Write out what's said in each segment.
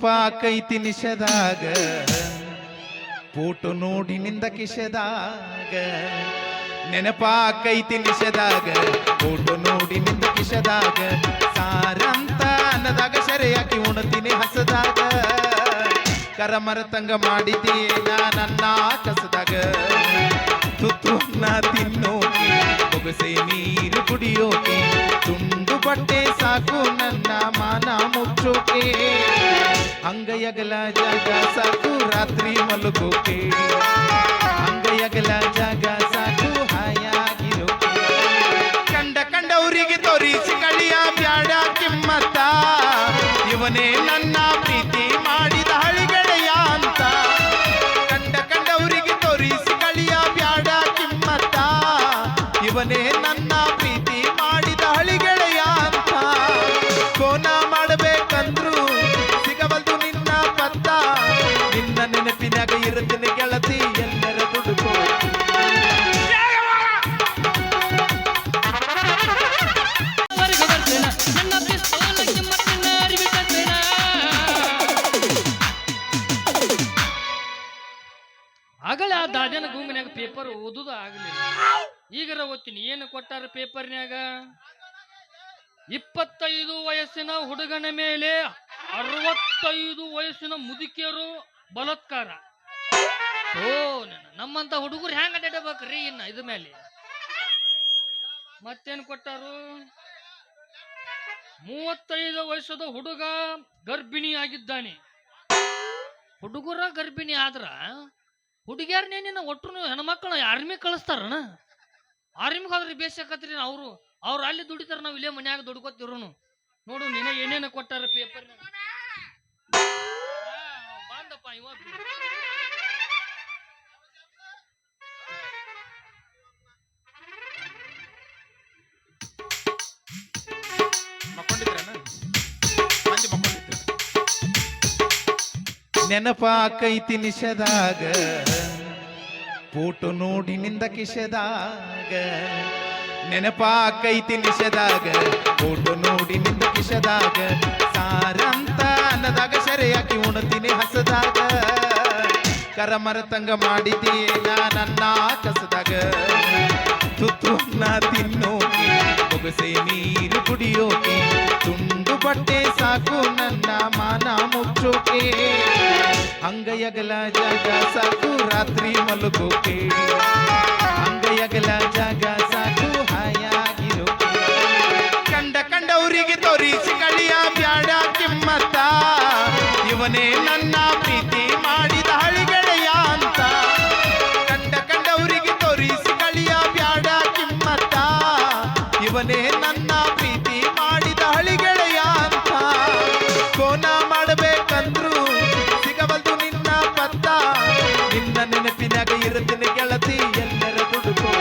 ಪಾಕೈತಿ ನಿಷದಾಗ photo ನೋಡಿ ನಿಂದ ಕಿಶದಾಗ ನೆನಪಾಕೈತಿ ನಿಷದಾಗ photo ನೋಡಿ ನಿಂದ ಕಿಶದಾಗ ಸಾರಂತ ಅನ್ನದಾಗ ಸೆರೆಯಾಕಿ ಉಣತೀನಿ ಹಸದಾಗ ಕರಮರ ತಂಗ ಮಾಡಿದ್ದೀನ ನನ್ನ ಕಸದಾಗ ತುತ್ತುನ್ನ ತಿನ್ನೋಕೆ ಬೊಗಸೆ ನೀರು ಕುಡಿಯೋಕೆ ತುಂಡು ಬಟ್ಟೆ ಸಾಕು ನನ್ನ ಮಾನ ಮುಚ್ಚೋಕೆ ಅಂಗೈಯಗಲ ಜಾಗ ಸಾಕು ರಾತ್ರಿ ಮಲಗೋಕೆ ಅಂಗೈಯಗಲ ಜಾಗ ಸಾಕು ಹಾಯಾಗಿರೋಕೆ ಕಂಡವರಿಗೆ ತೋರಿಸಿ ಕಳಿಯ ಬ್ಯಾಡ ಕಿಮ್ಮತ್ತ ಇವನೇ ನನ್ನ ಪ್ರೀತಿ ಮಾಡಿದ ಹಳಿಗೆಳೆಯ ಅಂತ ಕಂಡವರಿಗೆ ತೋರಿಸಿ ಕಳಿಯ ಬ್ಯಾಡ ಕಿಮ್ಮತ್ತ ಇವನೇ ನನ್ನ ಪ್ರೀತಿ ಮಾಡಿದ ಹಳಿಗೆಳೆಯ ಅಂತ ಕೋನ ಮಾಡಬೇಕಂದ್ರು ಸಿಗಬಲ್ದು ನಿನ್ನ ಪತ್ತ ನಿನ್ನ ನೆನಪಿನಾಗ ಇರುತ್ತೇನೆ ಗೆಳತಿ ಎಲ್ಲರ ದುಡುಕೋ ಆಗಲೇ ಆ ದಾದ್ಯನ ಗುಂಗಿನಾಗ ಪೇಪರ್ ಓದುದ ಆಗಲಿಲ್ಲ. ಈಗರ ಓದ್ತೀನಿ. ಏನು ಕೊಟ್ಟಾರ ಪೇಪರ್ನ್ಯಾಗ? 25 ವಯಸ್ಸಿನ ಹುಡುಗನ ಮೇಲೆ 65 ವಯಸ್ಸಿನ ಮುದುಕಿಯರು ಬಲಾತ್ಕಾರ. ಓ ನಮ್ಮಂತ ಹುಡುಗರು ಹೆಂಗ ಅಡ್ಡಾಡಬೇಕ್ರಿ ಇನ್ನ ಇದ ಮೇಲೆ? ಮತ್ತೇನು ಕೊಟ್ಟಾರು? 35 ವರ್ಷದ ಹುಡುಗ ಗರ್ಭಿಣಿ ಆಗಿದ್ದಾನೆ. ಹುಡುಗರ ಗರ್ಭಿಣಿ ಆದ್ರ ಹುಡುಗಿಯರ್ನೇನಿನ ಒಟ್ಟರು ಹೆಣ್ಮಕ್ಳ ಆರ್ಮಿ ಕಳಿಸ್ತಾರಣ. ಆರ್ಮಿಗೆ ಹೋದ್ರೆ ಬೇಸಕತ್ರಿ ಅವ್ರು ಅಲ್ಲಿ ದುಡಿತಾರ, ನಾವು ಇಲ್ಲೇ ಮನ್ಯಾಗ ದುಡ್ಕೋತಿರೋನು. ನೋಡು ನೀನ ಏನೇನ ಕೊಟ್ಟಾರ ಪೇಪರ್ ಬಂದಪ್ಪ ಇವತ್ತು. ನೆನಪಾಕೈತಿ ನಿಷದಾಗ ಫೋಟೋ ನೋಡಿ ನಿಂದ ಕಿಶದಾಗ ನೆನಪಾಕೈತಿ ನಿಷದಾಗ ಫೋಟೋ ನೋಡಿ ನಿಂದ ಕಿಶದಾಗ ಸಾರಂತ ಅನ್ನದಾಗ ಸೆರೆಯಾಕಿ ಉಣತೀನಿ ಹಸದಾಗ ಕರಮರ ತಂಗ ಮಾಡಿದ್ದೀನ ನನ್ನ ಕಸದಾಗ ತುತ್ತುನ್ನ ತಿನ್ನೋಕೆ ಬೊಗಸೆ ನೀರು ಕುಡಿಯೋಕೆ ತುಂಡು ಬಟ್ಟೆ ಸಾಕು ನನ್ನ ಮಾನ ಮುಚ್ಚೋಕೆ ಅಂಗೈಯಗಲ ಜಾಗ ಸಾಕು ರಾತ್ರಿ ಮಲಗೋಕೆ ಅಂಗೈಯಗಲ ಜಾಗ ಸಾಕು ಹಾಯಾಗಿರೋಕೆ ಕಂಡವರಿಗೆ ತೋರಿಸಿ ಕಳಿಯ ಬ್ಯಾಡ ಕಿಮ್ಮತ್ತ ಇವನೇ ನನ್ನ ಪ್ರೀತಿ ಮಾಡಿದ ಹಳಿಗೆಳೆಯ ಅಂತ ಕಂಡವರಿಗೆ ತೋರಿಸಿ ಕಳಿಯ ಬ್ಯಾಡ ಕಿಮ್ಮತ್ತ ಇವನೇ ನನ್ನ ಪ್ರೀತಿ ಮಾಡಿದ ಹಳಿಗೆಳೆಯ ಅಂತ ಕೋನ ಮಾಡಬೇಕಂದ್ರು ಸಿಗಬಲ್ದು ನಿನ್ನ ಪತ್ತ ನಿನ್ನ ನೆನಪಿನಾಗ ಇರುತ್ತೇನೆ ಗೆಳತಿ ಎಲ್ಲರ ದುಡುಕೋ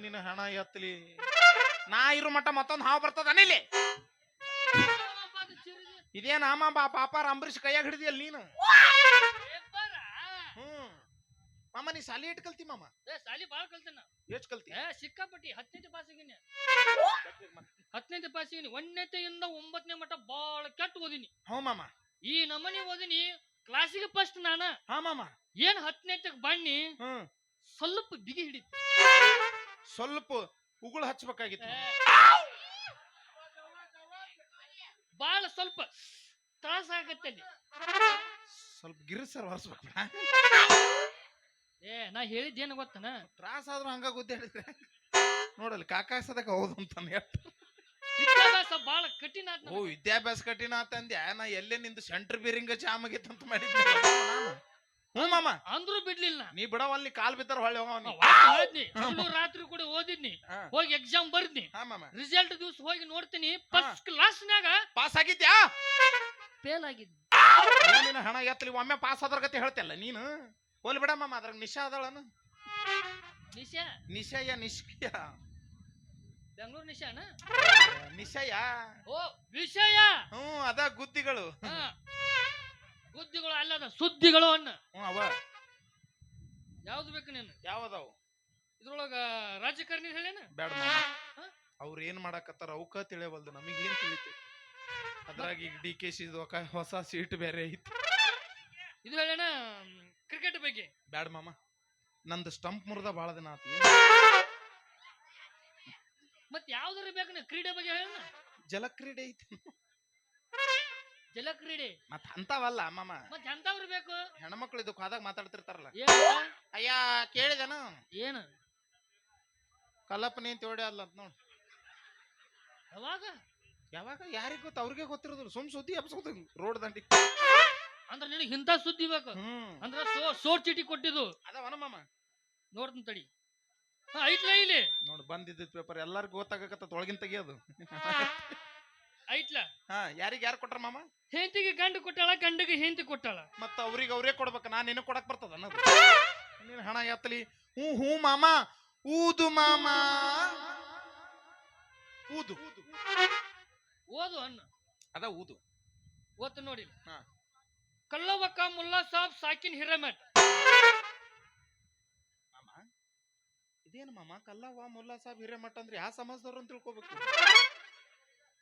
ನಿನ್ನ ಹಣ ಎತ್ತಲಿ ನಾ ಇರೋ ಮಟ್ಟ ಮತ್ತೊಂದು ಹಾವು ಬರ್ತದ ಇಲ್ಲಿ. ಇದೇನ ಪಾಪಾರ ಅಂಬರೀಷ್ ಕೈಯಾಗ ಹಿಡಿದಿಯಲ್ಲ ನೀನು. ಮಾಮ ನೀ ಸಾಲಿ ಇಟ್ ಕಲ್ತಿ ಮಾಮ? ಸಾಲಿ ಬಾಳ ಕಲ್ತೇನ. ಎಷ್ಟ್ ಕಲ್ತಿ? ಸಿಕ್ಕಾಪಟ್ಟಿ 10ನೇ ಪಾಸ್ ಆಗಿನಿ. 10ನೇ ಪಾಸ್ ಆಗಿನಿ. 1ನೇತೆಯಿಂದ 9ನೇ ಮಟ್ಟ ಬಾಳ ಕೆಟ್ಟ ಓದಿನಿ. ಹ್ಞೂ ಮಾಮ. ಈ ನಮನಿ ಓದಿನಿ. ಕ್ಲಾಸಿಗೆ ಫಸ್ಟ್ ನಾನ. ಹಾ ಮಾಮ. ಏನ್ 10ನೇತಕ್ ಬಣ್ಣಿ ಸ್ವಲ್ಪ ಬಿಗಿ ಹಿಡಿತು. ಸ್ವಲ್ಪ ಉಗುಳು ಹಚ್ಚಬೇಕಾಗಿತ್ತು. ಬಾಳ ಸ್ವಲ್ಪ ತ್ರಾಸ ಆಗತ್ತಲ್ಲಿ. ಸ್ವಲ್ಪ ಗಿರಿಸರ್ ಹೊರಸ್ಬೇಕ. ನಾ ಹೇಳಿದ್ದೇನು ಗೊತ್ತನ? ತ್ರಾಸ ಆದ್ರೂ ಹಂಗ ಗುದ್ದಾಡಿದ್ರೆ ನೋಡಲ್ಲಿ ಕಾಕಾಸದಕ್ಕೆ ಹೌದು ಅಂತಾನೆ. ವಿದ್ಯಾಭ್ಯಾಸ ಬಾಳ ಕಠಿಣ. ಓ ವಿದ್ಯಾಭ್ಯಾಸ ಕಠಿಣ ಅಂತಂದ್ಯಾ? ನಾ ಎಲ್ಲೇ ನಿಂದು ಸೆಂಟ್ರ್ ಬೀರಿಂಗ ಜಾಮ್ ಆಗಿತ್ತು ಅಂತ ಮಾಡಿದ್ದೆ. ಹ್ಞೂ ಮಾಮ. ಅಂದ್ರೂ ಬಿಡ್ಲಿಲ್ಲ. ನೀ ಬಿಡವಲ್ಲಿ ಕಾಲ್ ಬಿದ್ದಾರ ಹೊಳ್ಳಿ ಹೋಗಿ ರಾತ್ರಿ ಕೂಡ ಓದಿದ್ನಿ. ಹೋಗಿ ಎಕ್ಸಾಮ್ ಬರ್ದ್ನಿ. ರಿಸಲ್ಟ್ ದಿವ್ಸ ಹೋಗಿ ನೋಡ್ತೀನಿ ಫಸ್ಟ್ ಕ್ಲಾಸ್ನ್ಯಾಗ ಪಾಸ್ ಆಗಿದ್ಯಾ? ಫೇಲ್ ಆಗಿದ್ನಿ. ಹಣ ಎತ್ತಲಿ ಒಮ್ಮೆ ಪಾಸ್ ಆದ್ರ ಗತಿ ಹೇಳ್ತಿಲ್ಲ ನೀನು. ಹೋಲ್ ಬಿಡ ಮಾಮ. ಅದ್ರಾಗ ನಿಶಾ ಅದಳನು? ನಿಶಯ ನಿಷ್ಕ್ರಿಯ ಬೆಂಗಳೂರು ನಿಶಾನ ನಿಶಯ. ಓ ವಿಷಯ. ಅದ ಗುದ್ದಿಗಳು. ಗುದ್ದಿಗಳು ಅಲ್ಲದ ಸುದ್ದಿಗಳು ಅನ್ನ. ಅವ ಯಾವ್ದು ಬೇಕು ನೀನು? ಯಾವದವು? ಇದ್ರೊಳಗ ರಾಜಕಾರಣಿ ಹೇಳೇನ ಬ್ಯಾಡ ಮಾಮ ಅವ್ರ ಏನ್ ಮಾಡಾಕತ್ತಾರ ಅವಕ್ಕ ತಿಳಿಯವಲ್ದು ನಮಗ್ ಏನ್ ತಿಳಿತೈತಿ ಅದ್ರಾಗ ಈಗ DKC ಹೊಸ ಸೀಟ್ ಬೇರೆ ಐತಿ ಇದು ಹೇಳೇನ ಕ್ರಿಕೆಟ್ ಬಗ್ಗೆ ಬ್ಯಾಡ ಮಾಮ ನಂದು ಸ್ಟಂಪ್ ಮುರ್ದ ಬಾಳ ದಿನ ಆತಿ ಮತ್ ಯಾವ್ದಾರ ಬೇಕು ಕ್ರೀಡೆ ಬಗ್ಗೆ ಹೇಳೇನ ಜಲಕ್ರೀಡೆ ಐತಿ ಜಲಕ್ರೀಡೆ ಮತ್ ಅಂತವಲ್ಲ ಮಾಮ ಮತ್ ಎಂತವ್ರು ಬೇಕು ಹೆಣ್ಮಕ್ಳು ಇದಕ್ಕೆ ಹೋದಾಗ ಮಾತಾಡ್ತಿರ್ತಾರಲ್ಲ ಅಯ್ಯ ಕೇಳಿದನು ಏನು ಕಲ್ಲಪ್ಪನಿ ಅಂತ ಹೊಡೆ ಅಲ್ಲ ಅಂತ ನೋಡ್ ಯಾವಾಗ ಯಾವಾಗ ಯಾರಿಗ ಗೊತ್ತ ಅವ್ರಿಗೆ ಗೊತ್ತಿರೋದಿಲ್ಲ ಸುಮ್ ಸುದ್ದಿ ಹಬ್ಸೋದು ರೋಡ್ ದಂಡಿ ಅಂದ್ರ ನಿನಗೆ ಇಂಥ ಸುದ್ದಿ ಬೇಕು ಅಂದ್ರ ಸೋರ್ ಚೀಟಿ ಕೊಟ್ಟಿದ್ದು ಅದವನ ಮಾಮ ನೋಡ್ತೀನಿ ತಡಿ ಐತ್ಲ ಇಲ್ಲಿ ನೋಡ್ ಬಂದಿದ್ದ ಪೇಪರ್ ಎಲ್ಲಾರ್ಗು ಗೊತ್ತಾಗತ್ತ ಒಳಗಿನ ತೆಗಿಯೋದು ಐತ್ಲ ಯಾರಿಗ ಯಾರು ಕೊಟ್ರ ಮಾಮ ಹೆಂಡತಿಗೆ ಗಂಡು ಕೊಟ್ಟಾಳ ಗಂಡಿಗೆ ಹೆಂಡತಿ ಕೊಟ್ಟಾಳ ಮತ್ತ ಅವ್ರಿಗೆ ಅವ್ರೇ ಕೊಡ್ಬೇಕ ನಾನ್ ನಿನಗ್ ಕೊಡಕ್ ಬರ್ತದ ಅನ್ನೋದು ನೀನ್ ಹಣ ಎತ್ತಲಿ ಹೂ ಮಾಮ ಊದು ಮಾಮ ಊದು ಓದು ಅನ್ನ ಅದ ಊದು ಓದ್ತು ನೋಡಿ ಕಲ್ಲವಕ್ಕ ಮುಲ್ಲಾ ಸಾಬ್ ಸಾಕಿನ್ ಹಿರೇಮಠ್ ಮಾಮ ಇದೇನು ಮಾಮ ಕಲ್ಲವ್ವ ಮುಲ್ಲಾ ಸಾಬ್ ಹಿರೇಮಠ ಅಂದ್ರೆ ಯಾವ ಸಮಾಜದವ್ರು ಅಂತ ತಿಳ್ಕೊಬೇಕು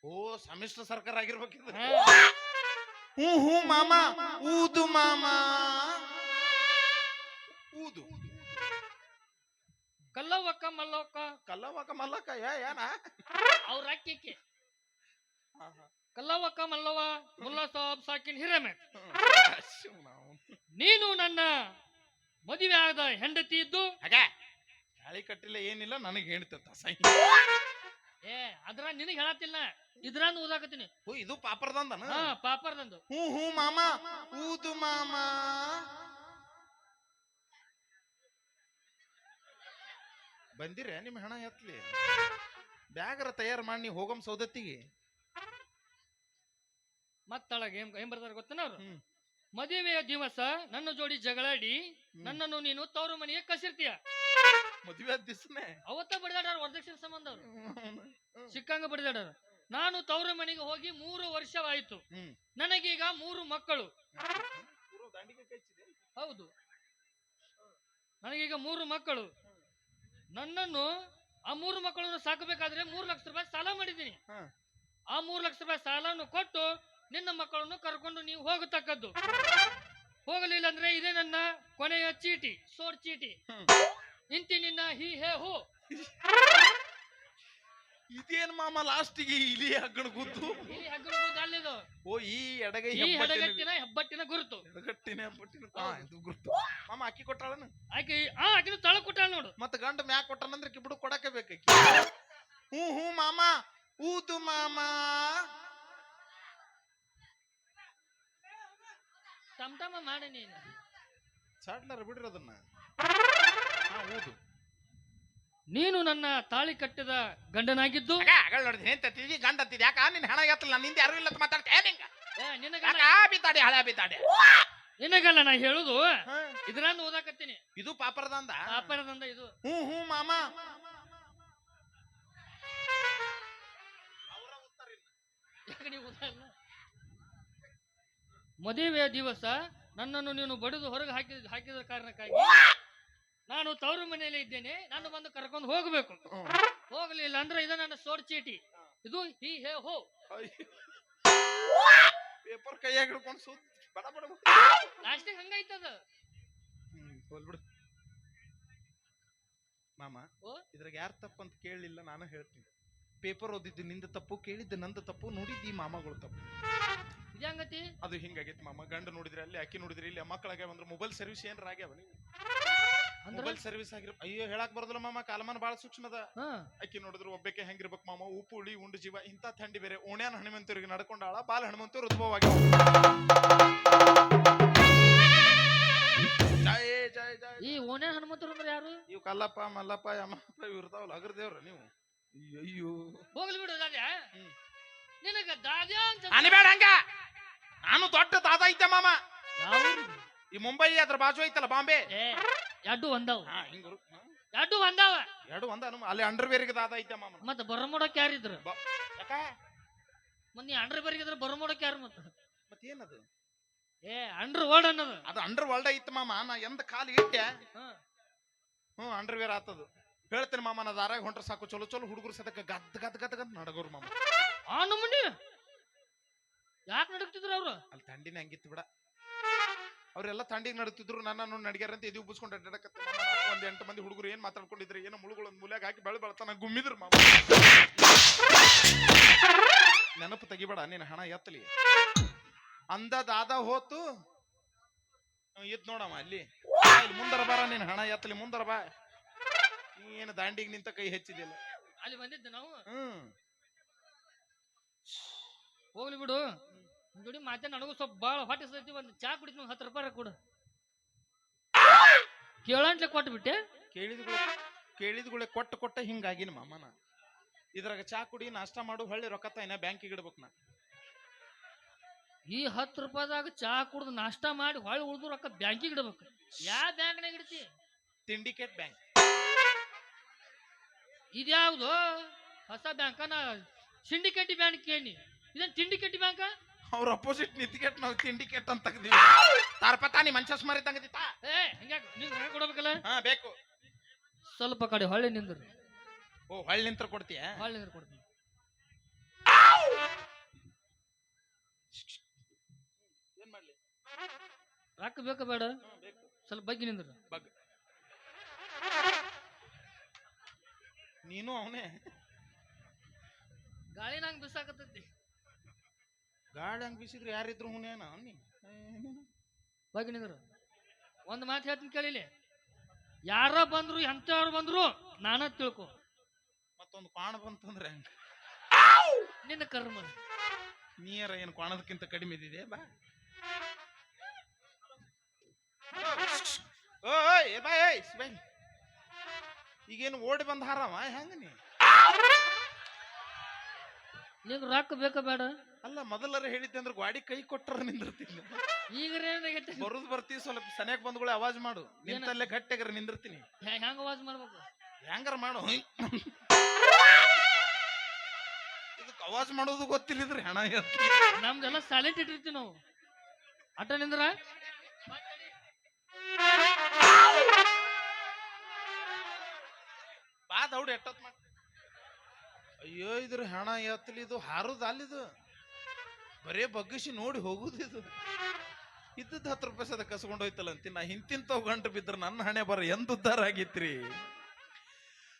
ಓ ಸಮ್ಮಿಶ್ರ ಸರ್ಕಾರ ಆಗಿರ್ಬೇಕಿದ್ರೆ ಹೂ ಮಾಮ ಊದು ಮಾಮ ಊದು ಕಲ್ಲವಕ್ಕ ಮಲ್ಲವಕ್ಕ ಕಲ್ಲವ್ವಕ ಮಲ್ಲಕ್ಕ ಏನ ಅವ್ರ ಅಕ್ಕಿಕ್ಕೆ ಕಲ್ಲವಕ್ಕ ಮಲ್ಲವ ಮುಲ್ಲಾ ಸಾಬ್ ಸಾಕಿನ್ ಹಿರೇಮಠ್ ನೀನು ನನ್ನ ಮದುವೆ ಆದ ಹೆಂಡತಿ ಇದ್ದು ತಾಳಿ ಕಟ್ಟಿಲ್ಲ ಏನಿಲ್ಲ ನನಗೆ ಹೇಳ್ತತ್ತ ಅದ್ರ ನಿನಗೆ ಹೇಳತ್ತಿಲ್ಲ ಇದ್ರಾನು ಓದಾಕತ್ತೀನಿ ಓ ಇದು ಪಾಪರ್ದಂದನ ಪಾಪರ್ದಂದು ಹೂ ಮಾಮ ಊದು ಮಾಮ ಬಂದಿರ ನಿಮ್ ಹಣ ಎತ್ಲಿ ಬ್ಯಾಗರ ತಯಾರು ಮಾಡಿ ನೀವು ಹೋಗಮ್ ಸೌದತ್ತಿಗೆ ಮತ್ತೊಳಗೆ ಏನ್ ಬರ್ತಾರ ಗೊತ್ತನ ಅವ್ರು ಮದುವೆಯ ದಿವಸ ನನ್ನ ಜೋಡಿ ಜಗಳಾಡಿ ನನ್ನನ್ನು ನೀನು ತವರು ಮನೆಗೆ ಕಸಿರ್ತೀಯ ಮದುವೆ ದಿವಸನೇ ಅವತ್ತ ಬಡಿದಾಡ ವರದಕ್ಷಿಣೆ ಸಂಬಂಧ ಅವ್ರು ಸಿಕ್ಕಂಗ ಬಡಿದಾಡ ನಾನು ತವರು ಮನೆಗೆ ಹೋಗಿ 3 ವರ್ಷವಾಯಿತು ನನಗೀಗ 3 ಮಕ್ಕಳು ಹೌದು ನನಗೀಗ 3 ಮಕ್ಕಳು ನನ್ನನ್ನು ಆ 3 ಮಕ್ಕಳನ್ನು ಸಾಕಬೇಕಾದ್ರೆ 3 ಲಕ್ಷ ರೂಪಾಯಿ ಸಾಲ ಮಾಡಿದ್ದೀನಿ ಆ 3 ಲಕ್ಷ ರೂಪಾಯಿ ಸಾಲವನ್ನು ಕೊಟ್ಟು ನಿನ್ನ ಮಕ್ಕಳನ್ನು ಕರ್ಕೊಂಡು ನೀವು ಹೋಗತಕ್ಕದ್ದು ಹೋಗಲಿಲ್ಲ ಅಂದ್ರೆ ಇದೇ ನನ್ನ ಕೊನೆಯ ಚೀಟಿ ಸೋರ್ ಚೀಟಿ ಇಂತಿ ನಿನ್ನ ಹಿ ಹೇ ಹೋ ಇದೇನ್ ಮಾಮ ಲಾಸ್ಟಿಗೆ ಇಲಿ ಹಗ್ಗಣ ಗುದ್ದು ಇಲ್ಲಿ ಹಗ್ಗಣ ಗುದ್ದು ಅಲ್ಲಿದು ಓ ಈ ಎಡಗೈ ಈ ಎಡಗಟ್ಟಿನ ಹೆಬ್ಬಟ್ಟಿನ ಗುರುತು ಎಡಗಟ್ಟಿನ ಹೆಬ್ಬಟ್ಟಿನ ಇದು ಗುರುತು ಮಾಮ ಅಕ್ಕಿ ಕೊಟ್ಟಾಳನ ಆಕಿನ ತಳ ಕೊಟ್ಟಾಳ ನೋಡು ಮತ್ತ ಗಂಡ ಮ್ಯಾಕ್ ಕೊಟ್ಟನಂದ್ರೆ ಕಿಬಿಡು ಕೊಡಕ್ಕೆ ಬೇಕಿ ಹೂ ಮಾಮ ಊದು ಮಾಮ ಟಮ್ ಮಾಡಿ ನೀನು ಸಾಡ್ಲಾರ ಬಿಡ್ರಿ ಅದನ್ನ ಊದು ನೀನು ನನ್ನ ತಾಳಿ ಕಟ್ಟಿದ ಗಂಡನಾಗಿದ್ದು ನೋಡಿದ್ರಿ ಹೆಂತಿದ್ವಿ ಗಂಡ ಅಂತಿದ್ ಯಾಕ ನಿನ್ ಹಣ ಎತ್ತಲ್ಲ ನಿಂದ ಯಾರು ಇಲ್ಲ ಮಾತಾಡ್ತೇ ಬಿತ್ತಾಡಿ ಹಳೆ ಬಿತ್ತಾಡಿ ನಿನಗಲ್ಲ ನಾ ಹೇಳುದು ಇದ್ರನ್ನ ಓದಾಕತ್ತೀನಿ ಇದು ಪಾಪರದಂದ ಇದು ಹೂ ಮಾಮ ಮದುವೆಯ ದಿವಸ ನನ್ನನ್ನು ನೀನು ಬಡಿದು ಹೊರಗೆ ಹಾಕಿದ ಕಾರಣಕ್ಕಾಗಿ ನಾನು ತವರು ಮನೆಯಲ್ಲಿ ಇದ್ದೇನೆ ನಾನು ಬಂದು ಕರ್ಕೊಂಡು ಹೋಗ್ಬೇಕು ಹೋಗ್ಲಿಲ್ಲ ಅಂದ್ರೆ ಇದು ನನ್ನ ಸೋರ್ ಚೀಟಿ ಇದು ಹಿ ಹೇ ಹೋ ಪೇಪರ್ ಕೈಯಾಗ ಹಿಡ್ಕೊಂಡು ಸುತ್ತ ಬಡ ಬಡ ಲಾಸ್ಟಿಗೆ ಹಂಗೈತದ ಹೋಲ್ಬಿಡು ಮಾಮ ಇದ್ರಾಗ ಯಾರು ತಪ್ಪಂತ ಕೇಳಲಿಲ್ಲ ನಾನು ಹೇಳ್ತೀನಿ ಪೇಪರ್ ಓದಿದ್ದು ನಿಂದ ತಪ್ಪು ಕೇಳಿದ್ದು ನಂದು ತಪ್ಪು ನೋಡಿದ್ದು ಈ ಮಾಮಗಳು ತಪ್ಪು ಇದಂಗತಿ ಅದು ಹಿಂಗಾಗೈತಿ ಮಾಮ ಗಂಡ ನೋಡಿದ್ರಿ ಅಲ್ಲಿ ಅಕ್ಕಿ ನೋಡಿದ್ರಿ ಇಲ್ಲಿ ಮಕ್ಕಳಾಗ್ಯಾವ ಅಂದ್ರೆ ಮೊಬೈಲ್ ಸರ್ವಿಸ್ ಏನ್ರ ಆಗ್ಯಾವ ನೀವು ಮೊಬೈಲ್ ಸರ್ವಿಸ್ ಆಗಿರ ಅಯ್ಯೋ ಹೇಳಕ್ ಬರೋದಿಲ್ಲ ಮಾಮ ಕಾಲಮಾನ ಬಾಳ ಸೂಕ್ಷ್ಮದ ಅಕ್ಕಿ ನೋಡಿದ್ರು ಒಬ್ಬಕ್ಕೆ ಹೆಂಗಿರ್ಬೇಕು ಮಾಮ ಉಪ್ಪು ಹುಳಿ ಉಂಡು ಜೀವ ಇಂತ ಥಂಡಿ ಬೇರೆ ಓಣ್ಯಾನ ಹನುಮಂತವ್ರಿಗೆ ನಡ್ಕೊಂಡಾಳ ಬಾಲ ಹನುಮಂತವ್ರು ಉದ್ಭವವಾಗಿ ಜಯ ಜಯ ಜಯ ಈ ಓಣ್ಯಾನ ಹನುಮಂತರು ಅಂದ್ರೆ ಯಾರು ಇವ್ ಕಲ್ಲಪ್ಪ ಮಲ್ಲಪ್ಪ ಯಮಪ್ಪ ಇವ್ ಇರ್ತಾವಲ್ಲ ಅಗರ್ದೇವ್ರ ನೀವು ಅಯ್ಯೋ ಹೋಗ್ಲಿ ಬಿಡು ದಾದ್ಯಾ ನಿನಗ ದಾದ್ಯಾ ಅಂತ ಅನಿಬೇಡ ಹಂಗ ನಾನು ದೊಡ್ಡ ದಾದ ಐತೆ ಮಾಮ ಈ ಮುಂಬೈ ಅದ್ರ ಬಾಜು ಐತಲ್ಲ ಬಾಂಬೆ ಎರಡು ಒಂದಾವ ಹಿಂಗ ಎರಡು ಒಂದ ಅಲ್ಲಿ ಅಂಡರ್ವೇರ್ಗೆ ದಾದ ಐತೆ ಮಾಮ ಮತ್ತ ಬರಮೋಡಕ್ ಯಾರಿದ್ರು ಯಾಕ ಮತ್ ಅಂಡರ್ವೇರ್ಗೆ ಇದ್ರ ಬರಮೋಡಕ್ ಯಾರು ಮತ್ತೇನದು ಅಂಡರ್ ವರ್ಲ್ಡ್ ಅನ್ನೋದು ಅದು ಅಂಡರ್ ವರ್ಲ್ಡ್ ಐತೆ ಮಾಮ ನಾ ಎಂದ ಕಾಲು ಇಟ್ಟೆ ಅಂಡರ್ವೇರ್ ಆತದು ಹೇಳ್ತೇನೆ ಮಾಮ, ನಾ ದಾರಾಗ ಹೊಂಟ್ರ ಸಾಕು, ಚಲೋ ಚಲೋ ಹುಡುಗರು ಸದಕ್ಕೆ ಗದ್ ಗದ್ ಗದ್ ಗದ್ ನಡಗೋರು ಮಾಮ. ಆ ನಮ್ಮನಿ ಯಾಕೆ ನಡಕ್ತಿದ್ರು ಅವ್ರು? ಅಲ್ಲಿ ತಂಡಿನ ಹಂಗಿತ್ತು ಬಿಡ, ಅವ್ರೆಲ್ಲ ತಂಡಿಗೆ ನಡುತ್ತಿದ್ರು. ನನ್ನ ನಡಿಗ್ಯಾರ ಅಂತ ಎದಿ ಉಬ್ಬಿಸ್ಕೊಂಡು ಅಡ್ಡಾಡಕತ್ತೆ. ಒಂದ್ 8 ಮಂದಿ ಹುಡುಗರು ಏನ್ ಮಾತಾಡ್ಕೊಂಡಿದ್ರು, ಏನೋ ಮುಳುಗಳು ಒಂದ್ ಮೂಲ್ಯಾಗ ಹಾಕಿ ಬೆಳತಾನ ಗುಮ್ಮಿದ್ರು ಮಾಮ. ನೆನಪು ತೆಗಿಬೇಡ, ನೀನ್ ಹಣ ಎತ್ತಲಿ ಅಂದದಾದ ಹೋತು ಇದ್ ನೋಡಮ್ಮ ಅಲ್ಲಿ ಮುಂದರ ಬಾರ, ನೀನ್ ಹಣ ಎತ್ತಲಿ ಮುಂದರ ಬಾ. ಏನು ದಾಂಡಿಗೆ ನಿಂತ ಕೈ ಹೆಚ್ಚಿದಿಲ್ಲ, ಅಲ್ಲಿ ಬಂದಿದ್ದೆ ನಾವು. ಹೋಗ್ಲಿ ಬಿಡು, ಜೋಡಿ ಮಾತೆ ನನಗೂ ಸ್ವಲ್ಪ ಬಾಳ ಹೊಟ್ಟೆ ಸತಿ. ಒಂದು ಚಾ ಕುಡಿದ್ 10 ರೂಪಾಯಿ ಕೊಡು. ಕೇಳಂಟ್ಲೆ ಕೊಟ್ಟು ಬಿಟ್ಟೆ. ಕೇಳಿದ್ಗುಳೆ ಕೊಟ್ಟ ಹಿಂಗಾಗಿನ ಮಾಮನ. ಇದ್ರಾಗ ಚಾ ಕುಡಿ, ನಾಷ್ಟ ಮಾಡು, ಹೊಳ್ಳಿ ರೊಕ್ಕ ತಾಯಿನ ಬ್ಯಾಂಕಿಗೆ ಇಡ್ಬೇಕು. ನಾ ಈ 10 ರೂಪಾಯಿದಾಗ ಚಾ ಕುಡ್ದು ನಾಷ್ಟ ಮಾಡಿ ಹೊಳ್ಳಿ ಉಳ್ದು ರೊಕ್ಕ ಬ್ಯಾಂಕಿಗೆ ಇಡ್ಬೇಕು. ಯಾವ ಬ್ಯಾಂಕ್ನಾಗ ಇಡ್ತಿ? Syndicate bank. ಇದ್ಯಾವ್ದು ಹೊಸ ಬ್ಯಾಂಕ? ನಾ ಸಿಂಡಿಕೇಟ್ ಬ್ಯಾಂಕ್ ಕೇಳಿ, ಇದೇನ್ ಸಿಂಡಿಕೇಟ್ ಬ್ಯಾಂಕ? ಅವ್ರ ಅಪೋಸಿಟ್ ನಿಂತಿಕೇಟ್, ನಾವು ಸಿಂಡಿಕೇಟ್ ಅಂತ ತೆಗ್ದಿವಿ. ತಾರ್ಪತಾನಿ ಮನುಷ್ಯ ಸ್ಮರಿ ತಂಗದಿತ್ತ. ಹಿಂಗ್ಯಾಕ ನೀನ್ ಕೊಡ್ಬೇಕಲ್ಲ? ಬೇಕು. ಸ್ವಲ್ಪ ಕಡೆ ಹೊಳ್ಳಿ ನಿಂದ್ರು. ಓ, ಹೊಳ್ಳಿ ನಿಂತ್ರ ಕೊಡ್ತೀಯ? ಹೊಳ್ಳಿ ನಿಂದ್ರ ಕೊಡ್ತೀನಿ. ಏನ್ ಮಾಡ್ಲಿ? ರೊಕ್ಕ ಬೇಕಾ ಬೇಡ? ಸ್ವಲ್ಪ ಬಗ್ಗೆ ನಿಂದ್ರು. ನೀನು ಅವನೇ ಗಾಳಿ ನಂಗೆ ಬಿಸಾಕತ್ತೈತಿ. ಗಾಳಿ ಹಂಗ್ ಬಿಸಿದ್ರೆ ಯಾರಿದ್ರು ಹುನೇನ ಬಗ್ಗೆ ನಿಂದ್ರು. ಒಂದ್ ಮಾತು ಹೇಳ್ತೀನಿ ಕೇಳಿಲಿ, ಯಾರ ಬಂದ್ರು ಎಂತವ್ರು ಬಂದ್ರು ನಾನ ತಿಳ್ಕೊ. ಮತ್ತೊಂದು ಕ್ವಾಣ ಬಂತಂದ್ರೆ ನಿನ್ನ ಕರ್ಮ. ನೀರ ಏನು ಕ್ವಾಣದಕ್ಕಿಂತ ಕಡಿಮೆ ಇದ್ದಿದೆ ಬಾ. ಈಗೇನು ಓಡಿ ಬಂದ ಹಾರವ ಹೆಂಗ ನೀ? ನಿಂಗೆ ರೊಕ್ಕ ಬೇಕಾ ಬೇಡ? ಅಲ್ಲ, ಮೊದಲರ ಹೇಳಿದ್ದೆ ಅಂದ್ರೆ ಗಾಡಿ ಕೈ ಕೊಟ್ಟರ ನಿಂದಿರ್ತೀನಿ. ಈಗ ಬರುದ್ ಬರ್ತೀವಿ, ಸ್ವಲ್ಪ ಸನಿಯಾಗ ಬಂದ್ಗಳು ಅವಾಜ್ ಮಾಡು. ನಿಂತಲ್ಲೇ ಗಟ್ಟಿಯಾಗರ ನಿಂದಿರ್ತೀನಿ. ಹೆಂಗ ಅವಾಜ್ ಮಾಡ್ಬೇಕು? ಹೆಂಗಾರ ಮಾಡು. ಇದಕ್ಕೆ ಅವಾಜ್ ಮಾಡೋದು ಗೊತ್ತಿಲ್ಲಿದ್ರಿ ಹಣ ನಮ್ದೆಲ್ಲ ಸೈಲೆಂಟ್ ಇಟ್ಟಿರ್ತೀವಿ ನಾವು. ಅಟ ನಿಂದ್ರ ಬಾ ದೌಡ್ ಎಟ್ಟತ್ ಮಾಡ. ಅಯ್ಯೋ, ಇದ್ರ ಹಣ ಎತ್ತಲಿ, ಇದು ಹಾರುದ ಅಲ್ಲಿದು ಬರೇ ಬಗ್ಗಿಸಿ ನೋಡಿ ಹೋಗುದಿದು. ಇದ್ದದ್ದು 10 ರೂಪಾಯಿ ಸದ ಕಸ್ಕೊಂಡು ಹೋಯ್ತಲ್ಲ ಅಂತೀನಿ. ನಾ ಹಿಂತಿಂತ ಗಂಟು ಬಿದ್ರ ನನ್ನ ಹಣೆ ಬರ ಎಂತ ಉದ್ದಾರ ಆಗಿತ್ರಿ.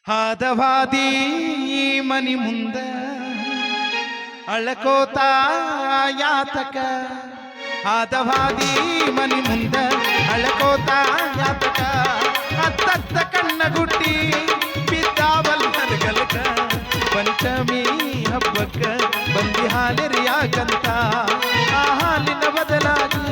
ಹಾದವಾದಿ ಮನಿ ಮುಂದ ಅಳಕೋತ ಯಾತಕ, ಹಾದವಾದಿ ಮನಿ ಮುಂದ ಅಳಕೋತ ಯಾತಕ, ಅತ್ತತ್ತ ಕಣ್ಣ ಗುಟ್ಟಿ ಬಿದ್ದಾವಲ್ ನಲ್ಗಲ್ಕ, ಪಂಚಮಿ ಹಬ್ಬಕ್ಕ ಬಂದಿ ಹಾಲಿರಿಯಾಗಂತ, ಆ ಹಾಲಿನ ಬದಲಾಗಿ